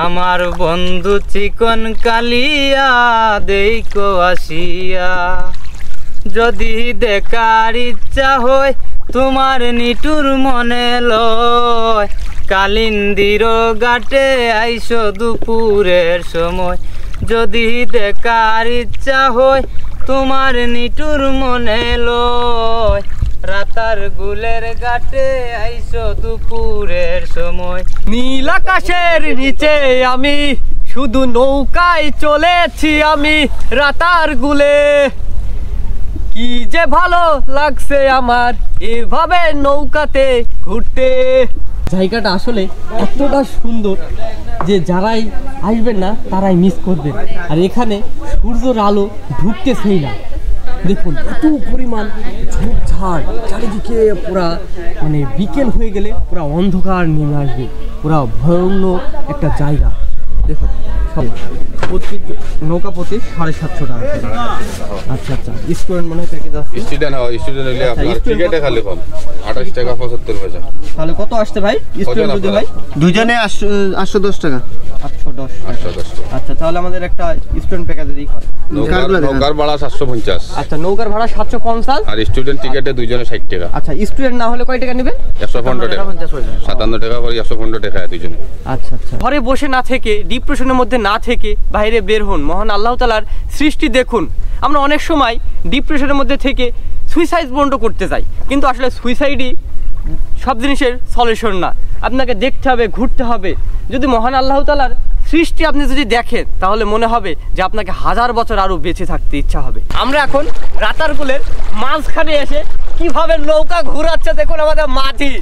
আমার বন্ধু চিকন কালিয়া দেখো আসিয়া, যদি দেখার ইচ্ছা হয় তোমার নিটুর মনে লয়, কালিন্দির ঘাটে আইসো দুপুরের সময়, যদি দেখার ইচ্ছা হয় তোমার নিটুর মনে লয়, রাতার গুলের ঘাটে আইসো দুপুরের সময়। নীল আকাশের নিচে আমি শুধু নৌকায় চলেছি আমি রাতার গুলে, কি যে ভালো লাগছে আমার এভাবে নৌকাতে ঘুরতে। জায়গাটা আসলে এতটা সুন্দর যে যারাই আসবেন না তারাই মিস করবেন। আর এখানে সূর্যের আলো ঢুকতেছেই না, দেখুন এত পরিমাণ ঝোপঝাড় চারিদিকে, পুরা মানে বিকেল হয়ে গেলে পুরা অন্ধকার নেমে আসবে, পুরা ভয়ানক একটা জায়গা। দেখুন প্রতি নৌকা প্রতি 750 টাকা। আচ্ছা আচ্ছা, স্টুডেন্ট মনে হয় প্যাকেজ আছে। স্টুডেন্ট হলে আপনার টিকেটে খালি কম 28 টাকা 75 পয়সা। তাহলে কত আসছে ভাই স্টুডেন্ট যদি ভাই? দুজনে 810 টাকা। 810 810 টাকা। আচ্ছা, তাহলে আমাদের একটা স্টুডেন্ট প্যাকেজেরই হয়। নৌকার ভাড়া 750। আচ্ছা, নৌকার ভাড়া 750 আর স্টুডেন্ট টিকেটে দুইজনে 60 টাকা। আচ্ছা, স্টুডেন্ট না হলে কয় টাকা নেবেন? 115 টাকা। 57 টাকা করে 115 টাকা দুইজনে। আচ্ছা আচ্ছা, ঘরে বসে না থেকে, ডিপ্রেশনের মধ্যে না থেকে বাইরে বের হন, মহান আল্লাহ তাআলার সৃষ্টি দেখুন। আমরা অনেক সময় ডিপ্রেশনের মধ্যে থেকে সুইসাইড বন্ধ করতে চাই, কিন্তু আসলে সুইসাইডই সব জিনিসের সলিউশন না। আপনাকে দেখতে হবে, ঘুরতে হবে। যদি মহান আল্লাহ তাআলার সৃষ্টি আপনি যদি দেখেন তাহলে মনে হবে যে আপনাকে 1000 বছর আরো বেঁচে থাকতে ইচ্ছা হবে। আমরা এখন রাতারগুলের মাঝখানে এসে কিভাবে নৌকা ঘুরাচ্ছে দেখুন আমাদের মাঝি।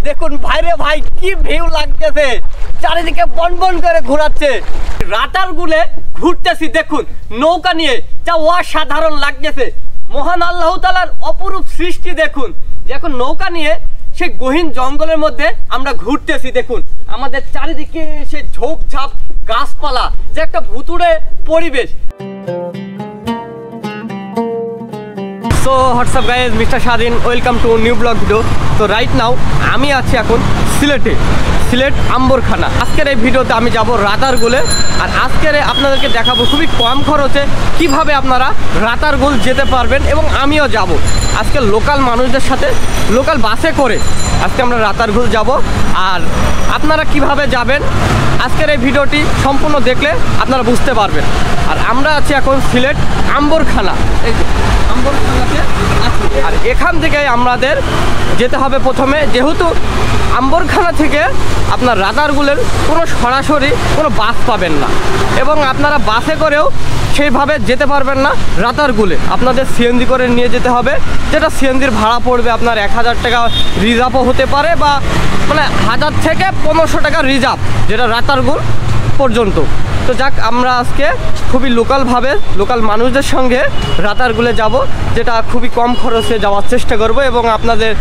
দেখুন ভাইরে ভাই, কি ভিউ লাগতেছে, চারিদিকে বন বন করে ঘোরাচ্ছে। রাতারগুলে ঘুরতেছি দেখুন নৌকা নিয়ে, যা অসাধারণ লাগতেছে। মহান আল্লাহ তাআলার অপরূপ সৃষ্টি দেখুন, যে এখন নৌকা নিয়ে সেই গহীন জঙ্গলের মধ্যে আমরা ঘুরতেছি। দেখুন আমাদের চারিদিকে সে ঝোপঝাপ গাছপালা, যে একটা ভুতুড়ে পরিবেশ। সো হোয়াটসঅ্যাপ গাইজ, মিস্টার স্বাধীন, welcome to new blog video. তো রাইট নাও আমি আছি এখন সিলেটে, সিলেট আম্বরখানা। আজকের এই ভিডিওতে আমি যাব রাতারগুলে, আর আজকের আপনাদেরকে দেখাবো খুবই কম খরচে কিভাবে আপনারা রাতারগুল যেতে পারবেন, এবং আমিও যাব আজকে লোকাল মানুষদের সাথে লোকাল বাসে করে আজকে আমরা রাতারগুল যাব। আর আপনারা কিভাবে যাবেন আজকের এই ভিডিওটি সম্পূর্ণ দেখলে আপনারা বুঝতে পারবেন। আর আমরা আছি এখন সিলেট আম্বরখানা, এই যে আম্বরখানাতে আছি। আর এখান থেকে আমাদের যেতে হবে প্রথমে, যেহেতু আম্বরখানা থেকে আপনার রাতারগুলের কোনো সরাসরি কোনো বাস পাবেন না, এবং আপনারা বাসে করেও সেইভাবে যেতে পারবেন না রাতারগুলে। আপনাদের সিএনজি করে নিয়ে যেতে হবে, যেটা সিএনজির ভাড়া পড়বে আপনার 1000 টাকা রিজার্ভও হতে পারে, বা মানে 1000 থেকে 1500 টাকা রিজার্ভ, যেটা রাতারগুল পর্যন্ত। তো যাক, আমরা আজকে খুবই লোকালভাবে লোকাল মানুষদের সঙ্গে রাতারগুলে যাব, যেটা খুবই কম খরচে যাওয়ার চেষ্টা করব, এবং আপনাদের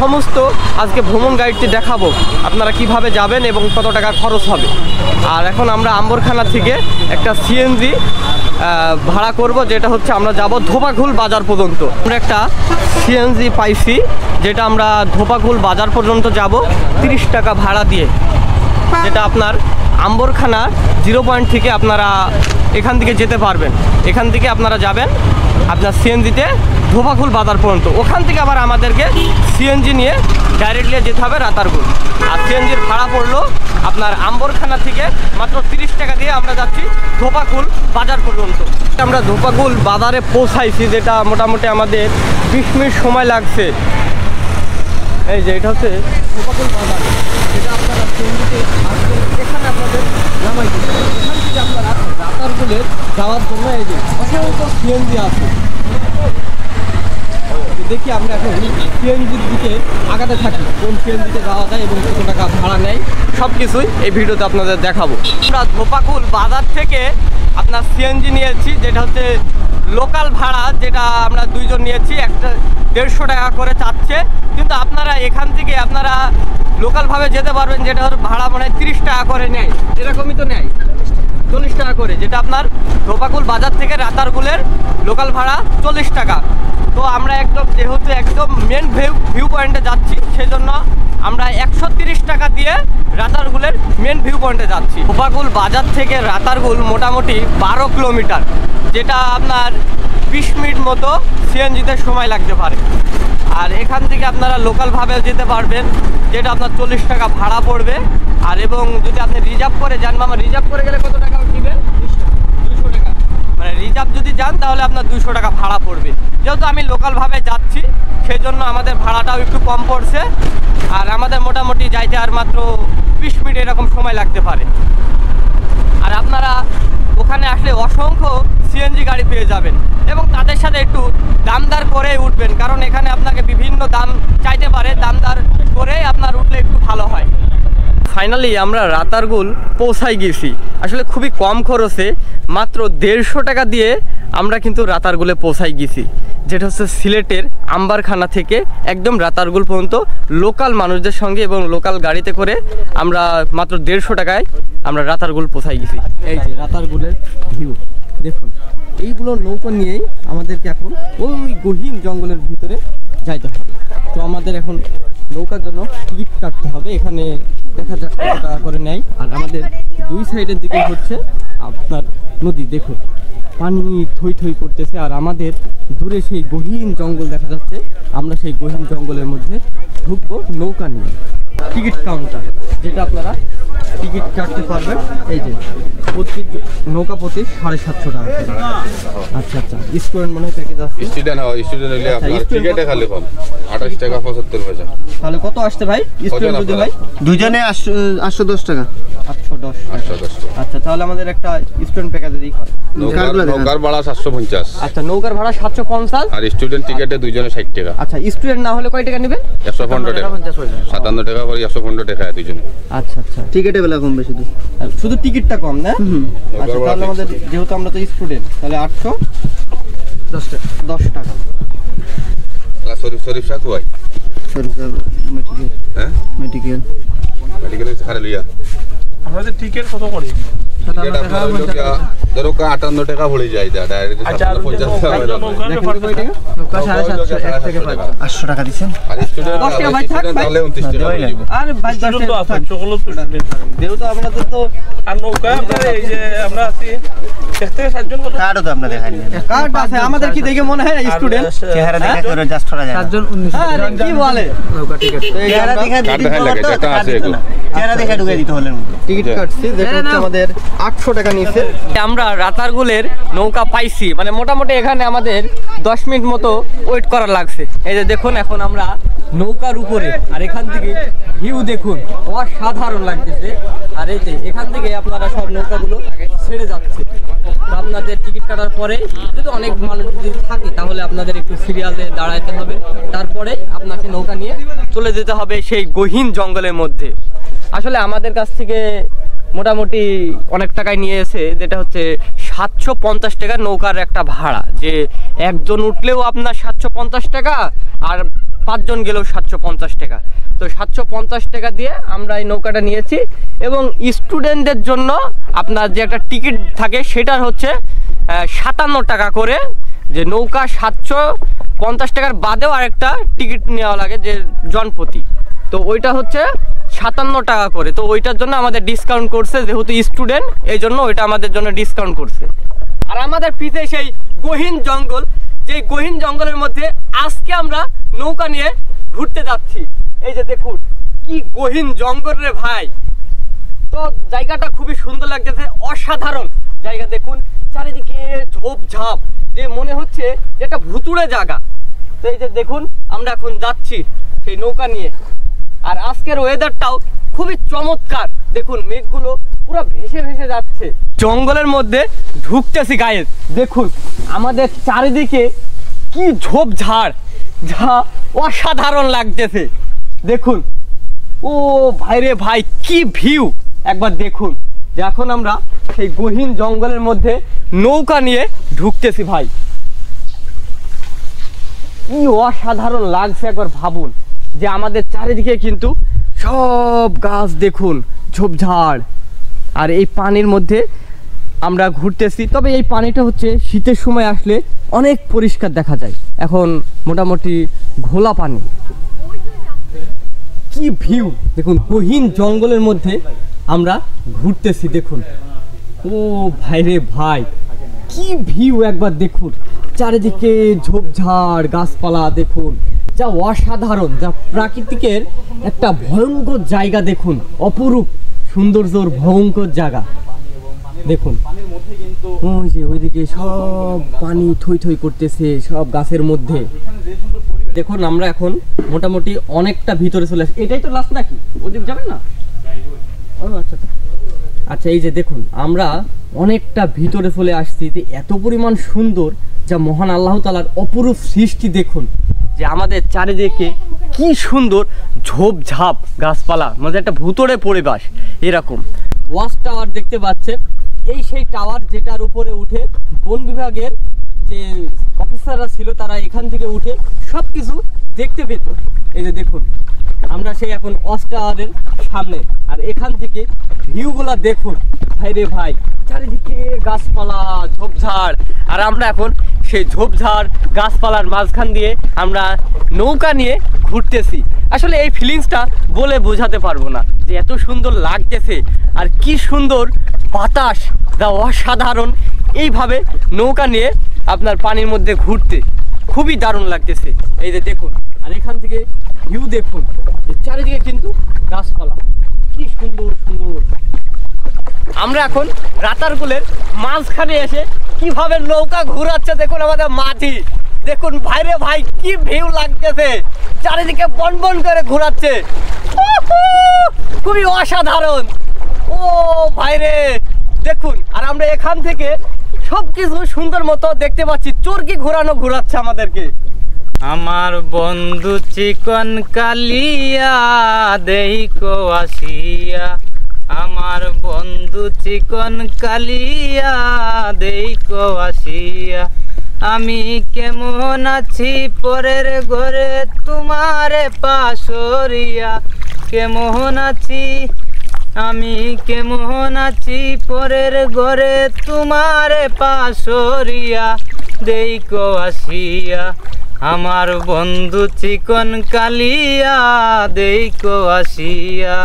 সমস্ত আজকে ভ্রমণ গাইডটি দেখাবো আপনারা কিভাবে যাবেন এবং কত টাকা খরচ হবে। আর এখন আমরা আম্বরখানা থেকে একটা সিএনজি ভাড়া করব, যেটা হচ্ছে আমরা যাব ধোপাঘুল বাজার পর্যন্ত। আমরা একটা সিএনজি পাইছি, যেটা আমরা ধোপাঘুল বাজার পর্যন্ত যাব 30 টাকা ভাড়া দিয়ে, যেটা আপনার আম্বরখানা 0 পয়েন্ট থেকে আপনারা এখান থেকে যেতে পারবেন। এখান থেকে আপনারা যাবেন আপনার সিএনজিতে ধোপাঘুল বাজার পর্যন্ত, ওখান থেকে আবার আমাদেরকে সিএনজি নিয়ে ডাইরেক্টলি যেতে হবে রাতারগুল। আর সিএনজির ভাড়া পড়লো আপনার আম্বরখানা থেকে মাত্র 30 টাকা দিয়ে আমরা যাচ্ছি ধোপাঘুল বাজার পর্যন্ত। আমরা ধোপাঘুল বাজারে পৌঁছাইছি, যেটা মোটামুটি আমাদের 20 মিনিট সময় লাগছে। এই যে এটা হচ্ছে ধোপাঘুল বাজার, যেটা আপনারা সিএনজিতে এখানে আপনাদের নামাই দিতে হবে। এখান থেকে আপনারা রাতারগুলে যাওয়ার জন্য এই যে অসংখ্য সিএনজি আছে। দেখি আমরা এখন সিএনজির দিকে আগাতে থাকি, কোন সিএনজিতে যাওয়া যায় এবং কত টাকা ভাড়া নেয় সব কিছুই এই ভিডিওতে আপনাদের দেখাবো। আমরা ধোপাঘুল বাজার থেকে আপনার সিএনজি নিয়েছি, যেটা হচ্ছে লোকাল ভাড়া, যেটা আমরা দুইজন নিয়েছি, একটা 150 টাকা করে চাচ্ছে, কিন্তু আপনারা এখান থেকে আপনারা লোকালভাবে যেতে পারবেন, যেটা ভাড়া মানে 30 টাকা করে নেয়, এরকমই তো নেয় 40 টাকা করে, যেটা আপনার ধোপাকুল বাজার থেকে রাতারগুলের লোকাল ভাড়া 40 টাকা। তো আমরা একদম যেহেতু একদম মেন ভিউ পয়েন্টে যাচ্ছি, সেজন্য আমরা 130 টাকা দিয়ে রাতারগুলের মেন ভিউ পয়েন্টে যাচ্ছি। ধোপাকুল বাজার থেকে রাতারগুল মোটামুটি 12 কিলোমিটার, যেটা আপনার 20 মিনিট মতো সিএনজিতে সময় লাগতে পারে। আর এখান থেকে আপনারা লোকালভাবেও যেতে পারবেন, যেটা আপনার 40 টাকা ভাড়া পড়বে। আর এবং যদি আপনি রিজার্ভ করে যান, মামা রিজার্ভ করে গেলে কত টাকা নেবেন? 200 টাকা। মানে রিজার্ভ যদি যান তাহলে আপনার 200 টাকা ভাড়া পড়বে। যেহেতু আমি লোকালভাবে যাচ্ছি সেই জন্য আমাদের ভাড়াটাও একটু কম পড়ছে। আর আমাদের মোটামুটি যাইতে আর মাত্র 20 মিনিট এরকম সময় লাগতে পারে। আর আপনারা ওখানে আসলে অসংখ্য সিএনজি গাড়ি পেয়ে যাবেন এবং তাদের সাথে একটু দামদার করে উঠবেন, কারণ এখানে আপনাকে বিভিন্ন দাম চাইতে পারে, দামদার করে আপনার উঠলে একটু ভালো হয়। ফাইনালি আমরা রাতারগুল পৌঁছাই গেছি। আসলে খুবই কম খরচে মাত্র 150 টাকা দিয়ে আমরা কিন্তু রাতারগুলে পৌঁছাই গেছি, যেটা হচ্ছে সিলেটের আম্বারখানা থেকে একদম রাতারগুল পর্যন্ত লোকাল মানুষদের সঙ্গে এবং লোকাল গাড়িতে করে আমরা মাত্র 150 টাকায় আমরা রাতারগুল পৌঁছাই গেছি। এই যে রাতারগুলের ভিউ দেখুন, এইগুলো নৌকা নিয়েই আমাদেরকে এখন ওই গহীন জঙ্গলের ভিতরে যাইতে হবে। তো আমাদের এখন নৌকার জন্য টিকিট কাটতে হবে, এখানে দেখা যাক কত টাকা করে নেয়। আর আমাদের দুই সাইডের দিকে হচ্ছে আপনার নদী, দেখুন পানি থই থই করতেছে। আর আমাদের দূরে সেই গহীন জঙ্গল দেখা যাচ্ছে, আমরা সেই গহীন জঙ্গলের মধ্যে ঢুকবো নৌকা নিয়ে। টিকিট কাউন্টার, যেটা আপনারা টিকিট কাটতে পারবেন। এই যে প্রতি নৌকা প্রতি 750 টাকা। আচ্ছা আচ্ছা, স্টুডেন্ট মনে হয় প্যাকেজ আছে। স্টুডেন্ট হলে আপনার টিকেটে খালি কম 28 টাকা 75 পয়সা। তাহলে কত আসছে ভাই স্টুডেন্ট যদি ভাই? দুজনে 810 টাকা। 810। আচ্ছা, তাহলে আমাদের একটা স্টুডেন্ট প্যাকেজেরই হয়। নৌকার ভাড়া 750। আচ্ছা, নৌকার ভাড়া 750 আর স্টুডেন্ট টিকেটে দুইজনে 60 টাকা। আচ্ছা, স্টুডেন্ট না হলে কয় টাকা নেবেন? 115 টাকা। 57 টাকা করে 115 টাকা দুইজনে। আচ্ছা আচ্ছা, টিকেটে বেলা কমবে, শুধু টিকিটটা কম না? আচ্ছা, তাহলে আমাদের যেহেতু আমরা তো স্টুডেন্ট, তাহলে 810 টাকা। শরীফ শাক ভাই হ্যাঁ মেডিকেল খারে লইয়া আমাদের টিকিট কত করে? টিকিট আপনার ধরো 58 টাকা পড়ে যায়, ডাইরেক্ট 750 টাকা। নৌকা 750 800 টাকা দিচ্ছেন। আর স্টুডেন্ট 10 টাকা ভাই থাক ভাই। তাহলে 29 টাকা পড়ে যাবে। আর ভাই 10 টাকা থাক, সকল যেহেতু আমাদের তো আর নৌকা আপনার এই যে আমরা আছি 6 থেকে 7 জন কত কার্ডও তো আমরা দেখাইনি। কার্ড আছে আমাদের, কি দেখে মনে হয় স্টুডেন্ট? চেহারা দেখে করে জাস্ট করা যায়। 7 জন 19 কি বলে নৌকা টিকিট? চেহারা দেখে কার্ড দেখাই লাগে, এটা আছে এগুলো। চেহারা দেখে ঢুকে দিতে হলেন। টিকিট কাটছি, যেটা হচ্ছে আমাদের 800 টাকা নিয়েছে। আমরা রাতারগুলের নৌকা পাইছি, মানে মোটামুটি এখানে আমাদের 10 মিনিট মতো ওয়েট করা লাগছে। এই যে দেখুন এখন আমরা নৌকার উপরে, আর এখান থেকে ভিউ দেখুন, অসাধারণ লাগতেছে। আর এই যে এখান থেকে আপনারা সব নৌকাগুলো ছেড়ে যাচ্ছে। তো আপনাদের টিকিট কাটার পরে যদি অনেক মানুষ যদি থাকে তাহলে আপনাদের একটু সিরিয়ালে দাঁড়াইতে হবে, তারপরে আপনাকে নৌকা নিয়ে চলে যেতে হবে সেই গহীন জঙ্গলের মধ্যে। আসলে আমাদের কাছ থেকে মোটামুটি অনেক টাকায় নিয়ে এসে, যেটা হচ্ছে 750 টাকা নৌকার একটা ভাড়া, যে একজন উঠলেও আপনার 750 টাকা আর 5 জন গেলেও 750 টাকা। তো 750 টাকা দিয়ে আমরা এই নৌকাটা নিয়েছি। এবং স্টুডেন্টদের জন্য আপনার যে একটা টিকিট থাকে সেটার হচ্ছে 57 টাকা করে, যে নৌকা 750 টাকার বাদেও আরেকটা টিকিট নেওয়া লাগে যে জনপ্রতি, তো ওইটা হচ্ছে 57 টাকা করে। তো ওইটার জন্য আমাদের ডিসকাউন্ট করছে, যেহেতু স্টুডেন্ট এই জন্য ওইটা আমাদের জন্য ডিসকাউন্ট করছে। আর আমাদের পিছে সেই গহীন জঙ্গল, যে গহীন জঙ্গলের মধ্যে আজকে আমরা নৌকা নিয়ে ঘুরতে যাচ্ছি। এই যে দেখুন কি গহীন জঙ্গল রে ভাই। তো জায়গাটা খুবই সুন্দর লাগতেছে, অসাধারণ জায়গা। দেখুন চারিদিকে ঝোপঝাপ, যে মনে হচ্ছে যে একটা ভুতুড়ে জায়গা। তো এই যে দেখুন আমরা এখন যাচ্ছি সেই নৌকা নিয়ে। আর আজকের ওয়েদারটাও খুবই চমৎকার, দেখুন মেঘগুলো পুরো ভেসে ভেসে যাচ্ছে। জঙ্গলের মধ্যে ঢুকতেছি গায়ে, দেখুন আমাদের চারিদিকে কি ঝোপঝাড়, যা অসাধারণ লাগতেছে। দেখুন ও ভাইরে ভাই, কি ভিউ একবার দেখুন। যে এখন আমরা সেই গহীন জঙ্গলের মধ্যে নৌকা নিয়ে ঢুকতেছি ভাই, কি অসাধারণ লাগছে একবার ভাবুন। যে আমাদের চারিদিকে কিন্তু সব গাছ দেখুন, ঝোপঝাড়, আর এই পানির মধ্যে আমরা ঘুরতেছি। তবে এই পানিটা হচ্ছে শীতের সময় আসলে অনেক পরিষ্কার দেখা যায়। এখন মোটামুটি ঘোলা পানি। কি ভিউ দেখুন, গহীন জঙ্গলের মধ্যে আমরা ঘুরতেছি। দেখুন, ও ভাই রে ভাই, কি ভিউ একবার দেখুন। চারিদিকে ঝোপঝাড় গাছপালা দেখুন, যা অসাধারণ, যা প্রাকৃতিকের একটা ভয়ঙ্কর জায়গা। দেখুন, অপরূপ সৌন্দর্যর ভয়ঙ্কর জায়গা। দেখুন ওই যে ওইদিকে সব পানি থই থই করতেছে সব গাছের মধ্যে। দেখুন আমরা এখন মোটামুটি অনেকটা ভিতরে চলে আসি। এটাই তো লাস্ট নাকি? ওদিক যাবেন না? ও আচ্ছা আচ্ছা, এই যে দেখুন আমরা অনেকটা ভিতরে চলে আসছি। এত পরিমাণ সুন্দর, যা মহান আল্লাহ তাআলার অপরূপ সৃষ্টি। দেখুন যে আমাদের চারিদিকে কি সুন্দর ঝোপঝাপ গাছপালা, মানে একটা ভুতুড়ে পরিবেশ। এরকম ওয়াচ টাওয়ার দেখতে পাচ্ছেন, এই সেই টাওয়ার যেটার উপরে উঠে বন বিভাগের যে অফিসাররা ছিল তারা এখান থেকে উঠে সব কিছু দেখতে পেত। এই যে দেখুন আমরা সেই এখন ওয়াচ টাওয়ারের সামনে, আর এখান থেকে ভিউগুলা দেখুন ভাই রে ভাই, চারিদিকে গাছপালা ঝোপঝাড়। আর আমরা এখন সেই ঝোপঝাড় গাছপালার মাঝখান দিয়ে আমরা নৌকা নিয়ে ঘুরতেছি। আসলে এই ফিলিংসটা বলে বোঝাতে পারবো না যে এত সুন্দর লাগতেছে, আর কি সুন্দর বাতাস, যা অসাধারণ। এইভাবে নৌকা নিয়ে আপনার পানির মধ্যে ঘুরতে খুবই দারুণ লাগতেছে। এই যে দেখুন, আর এখান থেকে ভিউ দেখুন, চারিদিকে কিন্তু গাছপালা, কি সুন্দর সুন্দর। আমরা এখন রাতারগুলের মাঝখানে এসে কিভাবে নৌকা ঘুরাচ্ছে দেখুন আমাদের মাঝি। দেখুন ভাইরে ভাই, কি ভিউ লাগতেছে, চারিদিকে বন বন করে ঘুরাচ্ছে, খুবই অসাধারণ। ও ভাইরে দেখুন, আর আমরা এখান থেকে সবকিছু সুন্দর মতো দেখতে পাচ্ছি। চরকি ঘোরাচ্ছে আমাদেরকে। আমার বন্ধু চিকন কালিয়া দেইকো আসিয়া, আমার বন্ধু চিকন কালিয়া দেইকো আসিয়া, আমি কেমন আছি পরের ঘরে তোমারে পাশরিয়া, কেমন আছি আমি কেমন আছি পরের ঘরে তোমারে পাশরিয়া দেইকো আসিয়া, আমার বন্ধু চিকন কালিয়া দেইকো আসিয়া।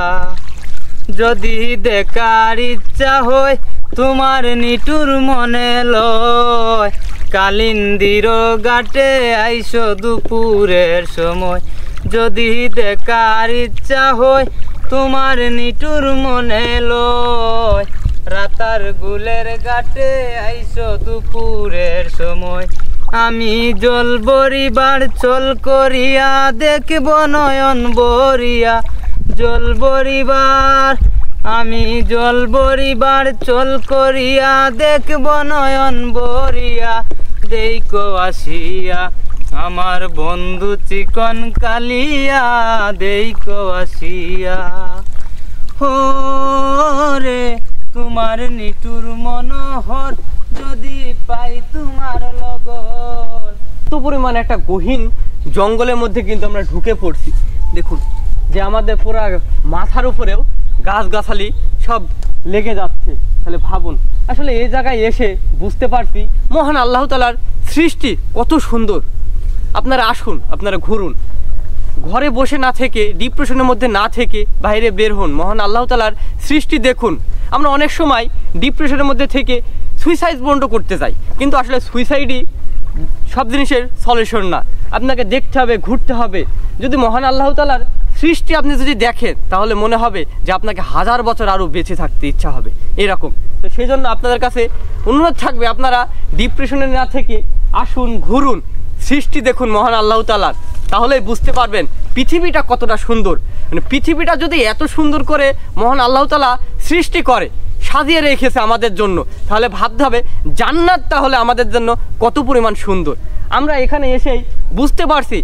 যদি দেখার ইচ্ছা হয় তোমার নিটুর মনে লয়, কালিন্দির ঘাটে আইসো দুপুরের সময়। যদি দেখার ইচ্ছা হয় তোমার নিটুর মনে লয়, রাতার গুলের ঘাটে আইসো দুপুরের সময়। আমি জল বরিবার চল করিয়া দেখব নয়ন বরিয়া, জল বরিবার আমি জল বরিবার চল করিয়া দেখব নয়ন বরিয়া দেইকো আসিয়া, আমার বন্ধু চিকন কালিয়া দেইকো আসিয়া। হো রে তোমার নিটুর মনোহর যদি পাই তোমার লগর। এত পরিমাণ একটা গহীন জঙ্গলের মধ্যে কিন্তু আমরা ঢুকে পড়ছি। দেখুন যে আমাদের পুরা মাথার উপরেও গাছগাছালি সব লেগে যাচ্ছে। তাহলে ভাবুন, আসলে এই জায়গায় এসে বুঝতে পারছি মহান আল্লাহ তাআলার সৃষ্টি কত সুন্দর। আপনারা আসুন, আপনারা ঘুরুন, ঘরে বসে না থেকে, ডিপ্রেশনের মধ্যে না থেকে বাইরে বের হন, মহান আল্লাহ তাআলার সৃষ্টি দেখুন। আমরা অনেক সময় ডিপ্রেশনের মধ্যে থেকে সুইসাইড বন্ধ করতে চাই, কিন্তু আসলে সুইসাইডই সব জিনিসের সলিউশন না। আপনাকে দেখতে হবে, ঘুরতে হবে। যদি মহান আল্লাহ তাআলার সৃষ্টি আপনি যদি দেখেন তাহলে মনে হবে যে আপনাকে 1000 বছর আরও বেঁচে থাকতে ইচ্ছা হবে এরকম। তো সেই জন্য আপনাদের কাছে অনুরোধ থাকবে, আপনারা ডিপ্রেশনে না থেকে আসুন, ঘুরুন, সৃষ্টি দেখুন মহান আল্লাহ তাআলার, তাহলেই বুঝতে পারবেন পৃথিবীটা কতটা সুন্দর। মানে পৃথিবীটা যদি এত সুন্দর করে মহান আল্লাহ তাআলা সৃষ্টি করে, সাজিয়ে রেখেছে আমাদের জন্য, তাহলে ভাবতে হবে জান্নাত তাহলে আমাদের জন্য কত পরিমাণ সুন্দর। আমরা এখানে এসেই বুঝতে পারছি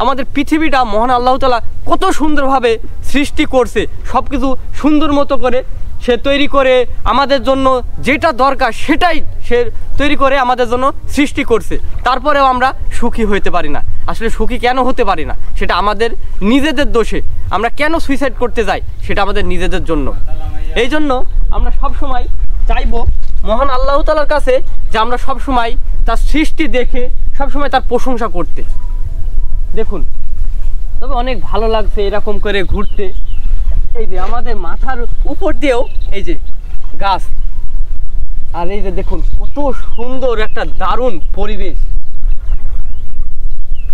আমাদের পৃথিবীটা মহান আল্লাহ তাআলা কত সুন্দরভাবে সৃষ্টি করছে। সব কিছু সুন্দর মতো করে সে তৈরি করে আমাদের জন্য যেটা দরকার সেটাই সে তৈরি করে আমাদের জন্য সৃষ্টি করছে। তারপরেও আমরা সুখী হতে পারি না। আসলে সুখী কেন হতে পারি না? সেটা আমাদের নিজেদের দোষে। আমরা কেন সুইসাইড করতে যাই? সেটা আমাদের নিজেদের জন্য। এই জন্য আমরা সব সময় চাইবো মহান আল্লাহ তাআলার কাছে যে আমরা সব সময় তার সৃষ্টি দেখে সব সময় তার প্রশংসা করতে। দেখুন, তবে অনেক ভালো লাগছে এরকম করে ঘুরতে। এই যে আমাদের মাথার উপর দিয়েও এই যে গাছ, আর এই যে দেখুন কত সুন্দর একটা দারুণ পরিবেশ,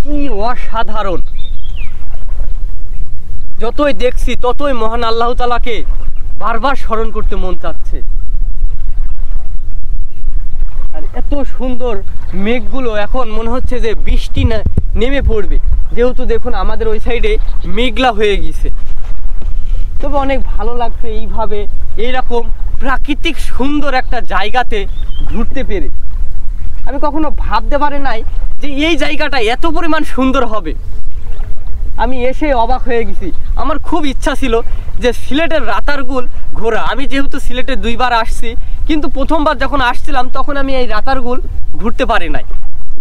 কি অসাধারণ। যতই দেখছি ততই মহান আল্লাহ তাআলাকে বারবার স্মরণ করতে মন চাচ্ছে। আর এত সুন্দর মেঘগুলো এখন মনে হচ্ছে যে বৃষ্টি নেমে পড়বে, যেহেতু দেখুন আমাদের ওই সাইডে মেঘলা হয়ে গেছে। তবে অনেক ভালো লাগছে এইভাবে এইরকম প্রাকৃতিক সুন্দর একটা জায়গাতে ঘুরতে পেরে। আমি কখনো ভাবতে পারি নাই যে এই জায়গাটা এত পরিমাণ সুন্দর হবে। আমি এসে অবাক হয়ে গেছি। আমার খুব ইচ্ছা ছিল যে সিলেটের রাতারগুল ঘোরা। আমি যেহেতু সিলেটে 2 বার আসছি, কিন্তু প্রথমবার যখন আসছিলাম তখন আমি এই রাতারগুল ঘুরতে পারি নাই।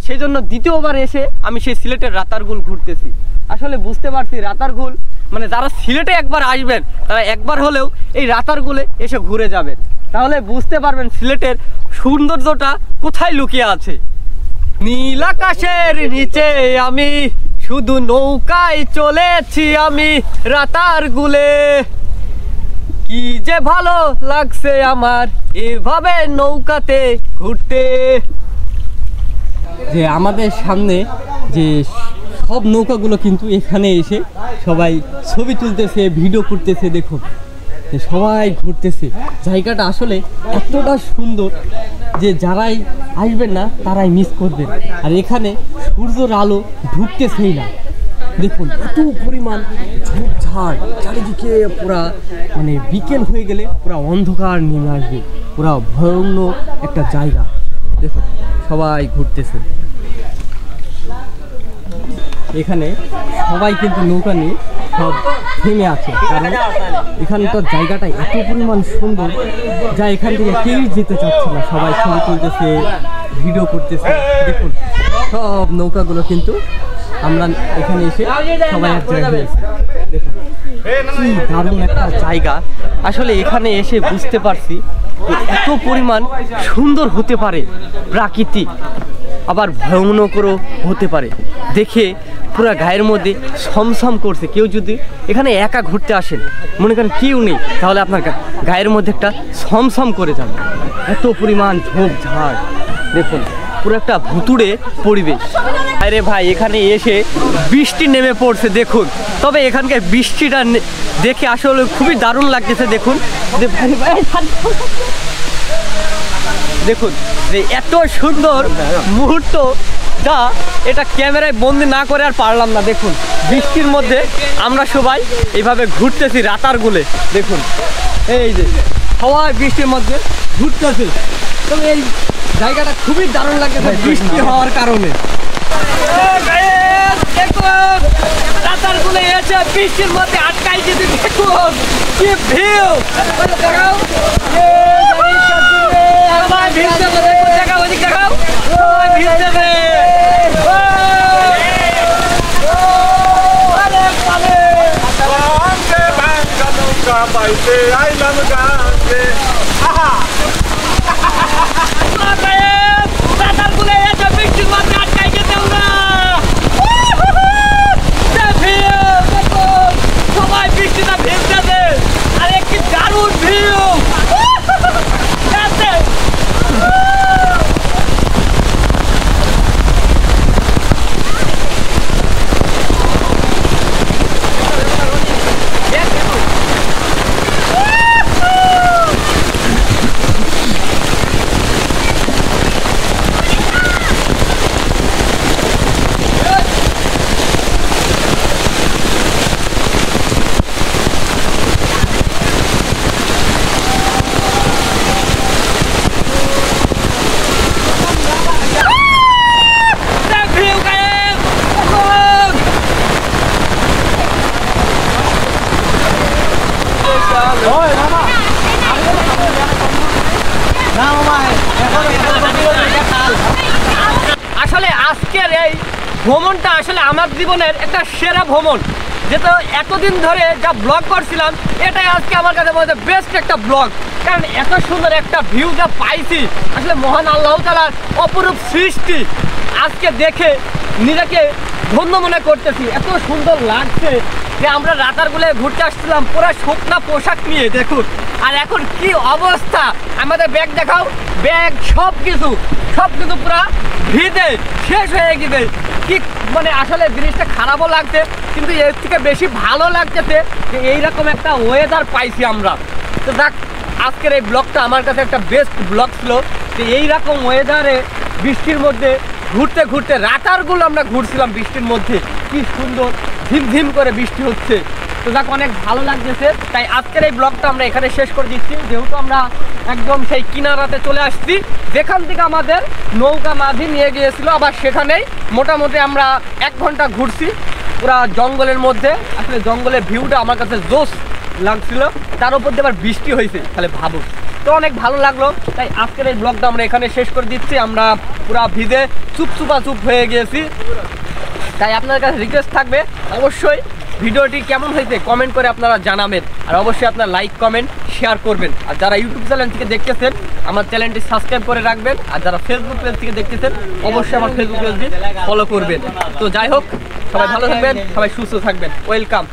সেই জন্য দ্বিতীয়বার এসে আমি সেই সিলেটের রাতারগুল ঘুরতেছি। আসলে বুঝতে পারছি রাতারগুল মানে যারা সিলেটে একবার আসবেন তারা একবার হলেও এই রাতারগুলে এসে ঘুরে যাবেন, তাহলে বুঝতে পারবেন সিলেটের সৌন্দর্যটা কোথায় লুকিয়ে আছে। নীল আকাশের নিচে আমি শুধু নৌকায় চলেছি আমি রাতারগুলে, কি যে ভালো লাগছে আমার এভাবে নৌকাতে ঘুরতে। যে আমাদের সামনে যে সব নৌকাগুলো কিন্তু এখানে এসে সবাই ছবি তুলতেছে, ভিডিও করতেছে। দেখুন সবাই ঘুরতেছে, জায়গাটা আসলে এতটা সুন্দর যে যারাই আসবেন না তারাই মিস করবেন। আর এখানে সূর্যের আলো ঢুকতেছেই না। দেখুন এত পরিমাণ ঝোপঝাড় চারিদিকে, পুরা মানে বিকেল হয়ে গেলে পুরা অন্ধকার নেমে আসবে, পুরা ভয়ানক একটা জায়গা। দেখুন সবাই ঘুরতেছে, এখানে সবাই কিন্তু নৌকা নিয়ে সব থেমে আছে, কারণ এখানকার জায়গাটা এত পরিমাণ সুন্দর যা এখান থেকে কেউই যেতে চাচ্ছে না। সবাই ছবি তুলতেছে, ভিডিও করতেছে। দেখুন সব নৌকাগুলো কিন্তু আমরা এখানে এসে সবাই এক জায়গায় হয়েছে। দেখুন কি দারুণ একটা জায়গা। আসলে এখানে এসে বুঝতে পারছি এত পরিমাণ সুন্দর হতে পারে প্রাকৃতিক, আবার ভয়ানকও হতে পারে। দেখে পুরা গায়ের মধ্যে ছমছম করছে। কেউ যদি এখানে একা ঘুরতে আসেন, মনে করেন কেউ নেই, তাহলে আপনার গায়ের মধ্যে একটা ছমছম করে যাবে। এত পরিমাণ ঝোপঝাড়, দেখুন পুরো একটা ভুতুড়ে পরিবেশ। আরে ভাই এখানে এসে বৃষ্টি নেমে পড়ছে দেখুন। তবে এখানকার বৃষ্টিটা দেখে আসলে খুবই দারুণ লাগতেছে। দেখুন দেখুন যে এত সুন্দর মুহূর্ত যা এটা ক্যামেরায় বন্দি না করে আর পারলাম না। দেখুন বৃষ্টির মধ্যে আমরা সবাই এইভাবে ঘুরতেছি রাতারগুলে। দেখুন এই যে সবাই বৃষ্টির মধ্যে ঘুরতেছে। তবে এই জায়গাটা খুবই দারুণ লাগতেছে বৃষ্টি হওয়ার কারণে। রাতারগুলে এসে বৃষ্টির মধ্যে আটকাই যদি দেখুন কি ভিউ। সবাই বৃষ্টিটা ভেজতে আর একটি দারুণ ভিউ। আসলে আজকের এই ভ্রমণটা আসলে আমার জীবনের একটা সেরা ভ্রমণ, যেটা এতদিন ধরে যা ব্লগ করছিলাম এটাই আজকে আমার কাছে মনে হয় বেস্ট একটা ব্লগ। কারণ এত সুন্দর একটা ভিউ যা পাইছি, আসলে মহান আল্লাহ তাআলার অপরূপ সৃষ্টি আজকে দেখে নিজেকে ধন্য মনে করতেছি। এত সুন্দর লাগছে যে আমরা রাতারগুলে ঘুরতে আসছিলাম পুরো শুকনা পোশাক নিয়ে, দেখুন। আর এখন কি অবস্থা, আমাদের ব্যাগ দেখাও, ব্যাগ সব কিছু পুরো ভিজে শেষ হয়ে গেছে। কি মানে আসলে জিনিসটা খারাপও লাগছে, কিন্তু এর থেকে বেশি ভালো লাগতেছে যে এইরকম একটা ওয়েদার পাইছি আমরা। তো দেখ, আজকের এই ব্লগটা আমার কাছে একটা বেস্ট ব্লগ ছিল যে এইরকম ওয়েদারে বৃষ্টির মধ্যে ঘুরতে ঘুরতে রাতারগুলো আমরা ঘুরছিলাম বৃষ্টির মধ্যে, কি সুন্দর ঝিমঝিম করে বৃষ্টি হচ্ছে। তো যাক, অনেক ভালো লাগতেছে। তাই আজকের এই ব্লগটা আমরা এখানে শেষ করে দিচ্ছি, যেহেতু আমরা একদম সেই কিনারাতে চলে আসছি যেখান থেকে আমাদের নৌকা মাঝি নিয়ে গিয়েছিল। আবার সেখানেই মোটামুটি আমরা 1 ঘন্টা ঘুরছি পুরা জঙ্গলের মধ্যে। আসলে জঙ্গলের ভিউটা আমার কাছে জোশ লাগছিল, তার উপর দিয়ে আবার বৃষ্টি হয়েছে, তাহলে ভাবো। তো অনেক ভালো লাগলো। তাই আজকের এই ব্লগটা আমরা এখানে শেষ করে দিচ্ছি। আমরা পুরা ভিজে চুপ হয়ে গিয়েছি। তাই আপনার কাছে রিকোয়েস্ট থাকবে, অবশ্যই ভিডিওটি কেমন হয়েছে কমেন্ট করে আপনারা জানাবেন। আর অবশ্যই আপনারা লাইক কমেন্ট শেয়ার করবেন। আর যারা ইউটিউব চ্যানেল থেকে দেখতেছেন আমার চ্যানেলটি সাবস্ক্রাইব করে রাখবেন। আর যারা ফেসবুক পেজ থেকে দেখতেছেন অবশ্যই আমার ফেসবুক পেজটি ফলো করবেন। তো যাই হোক, সবাই ভালো থাকবেন, সবাই সুস্থ থাকবেন। ওয়েলকাম।